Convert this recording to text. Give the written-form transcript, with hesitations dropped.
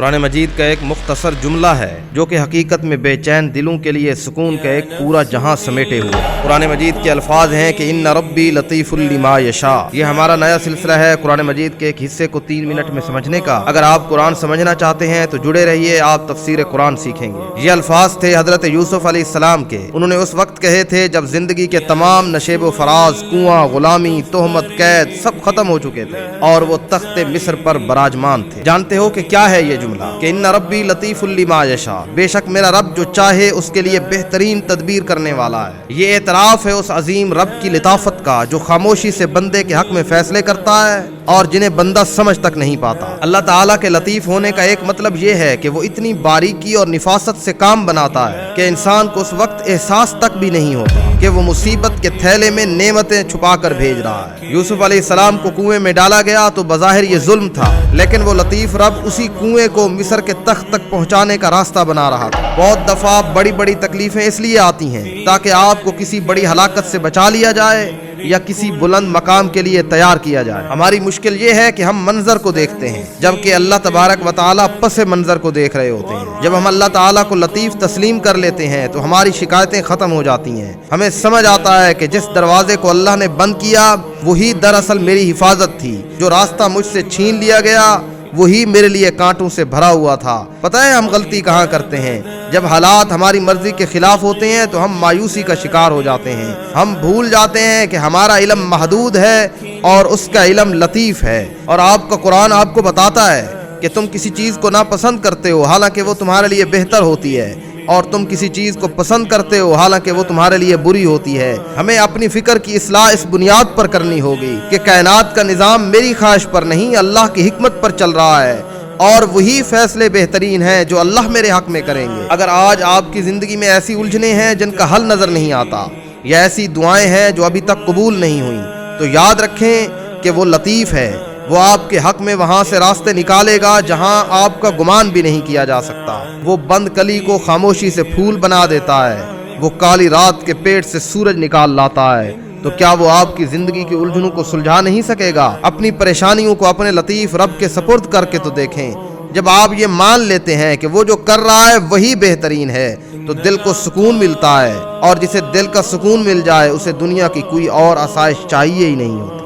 قرآن مجید کا ایک مختصر جملہ ہے جو کہ حقیقت میں بے چین دلوں کے لیے سکون کا ایک پورا جہاں سمیٹے ہوئے۔ قرآن مجید کے الفاظ ہیں کہ ان ربی لطیف لما یشاء۔ یہ ہمارا نیا سلسلہ ہے قرآن مجید کے ایک حصے کو 3 منٹ میں سمجھنے کا۔ اگر آپ قرآن سمجھنا چاہتے ہیں تو جڑے رہیے، آپ تفسیر قرآن سیکھیں گے۔ یہ الفاظ تھے حضرت یوسف علیہ السلام کے۔ انہوں نے اس وقت کہے تھے جب زندگی کے تمام نشیب و فراز، کنواں، غلامی، تہمت، قید سب ختم ہو چکے تھے اور وہ تخت مصر پر براجمان تھے۔ جانتے ہو کہ کیا ہے یہ جملہ؟ کہ ان ربی لطیف لما یشاء، بے شک میرا رب جو چاہے اس کے لیے بہترین تدبیر کرنے والا ہے۔ یہ اعتراف ہے اس عظیم رب کی لطافت کا جو خاموشی سے بندے کے حق میں فیصلے کرتا ہے اور جنہیں بندہ سمجھ تک نہیں پاتا۔ اللہ تعالیٰ کے لطیف ہونے کا ایک مطلب یہ ہے کہ وہ اتنی باریکی اور نفاست سے کام بناتا ہے کہ انسان کو اس وقت احساس تک بھی نہیں ہوتا کہ وہ مصیبت کے تھیلے میں نعمتیں چھپا کر بھیج رہا ہے۔ یوسف علیہ السلام کو کنویں میں ڈالا گیا تو بظاہر یہ ظلم تھا، لیکن وہ لطیف رب اسی کنویں کو مصر کے تخت تک پہنچانے کا راستہ بنا رہا تھا۔ بہت دفعہ بڑی بڑی تکلیفیں اس لیے آتی ہیں تاکہ آپ کو کسی بڑی ہلاکت سے بچا لیا جائے یا کسی بلند مقام کے لیے تیار کیا جائے۔ ہماری مشکل یہ ہے کہ ہم منظر کو دیکھتے ہیں جبکہ اللہ تبارک و تعالیٰ پس منظر کو دیکھ رہے ہوتے ہیں۔ جب ہم اللہ تعالیٰ کو لطیف تسلیم کر لیتے ہیں تو ہماری شکایتیں ختم ہو جاتی ہیں۔ ہمیں سمجھ آتا ہے کہ جس دروازے کو اللہ نے بند کیا وہی دراصل میری حفاظت تھی، جو راستہ مجھ سے چھین لیا گیا وہی میرے لیے کانٹوں سے بھرا ہوا تھا۔ پتہ ہے ہم غلطی کہاں کرتے ہیں؟ جب حالات ہماری مرضی کے خلاف ہوتے ہیں تو ہم مایوسی کا شکار ہو جاتے ہیں۔ ہم بھول جاتے ہیں کہ ہمارا علم محدود ہے اور اس کا علم لطیف ہے، اور آپ کا قرآن آپ کو بتاتا ہے کہ تم کسی چیز کو ناپسند کرتے ہو حالانکہ وہ تمہارے لیے بہتر ہوتی ہے، اور تم کسی چیز کو پسند کرتے ہو حالانکہ وہ تمہارے لیے بری ہوتی ہے۔ ہمیں اپنی فکر کی اصلاح اس بنیاد پر کرنی ہوگی کہ کائنات کا نظام میری خواہش پر نہیں، اللہ کی حکمت پر چل رہا ہے، اور وہی فیصلے بہترین ہیں جو اللہ میرے حق میں کریں گے۔ اگر آج آپ کی زندگی میں ایسی الجھنیں ہیں جن کا حل نظر نہیں آتا، یا ایسی دعائیں ہیں جو ابھی تک قبول نہیں ہوئیں، تو یاد رکھیں کہ وہ لطیف ہے۔ وہ آپ کے حق میں وہاں سے راستے نکالے گا جہاں آپ کا گمان بھی نہیں کیا جا سکتا۔ وہ بند کلی کو خاموشی سے پھول بنا دیتا ہے، وہ کالی رات کے پیٹ سے سورج نکال لاتا ہے۔ تو کیا وہ آپ کی زندگی کی الجھنوں کو سلجھا نہیں سکے گا؟ اپنی پریشانیوں کو اپنے لطیف رب کے سپرد کر کے تو دیکھیں۔ جب آپ یہ مان لیتے ہیں کہ وہ جو کر رہا ہے وہی بہترین ہے تو دل کو سکون ملتا ہے، اور جسے دل کا سکون مل جائے اسے دنیا کی کوئی اور آسائش چاہیے ہی نہیں ہوتی۔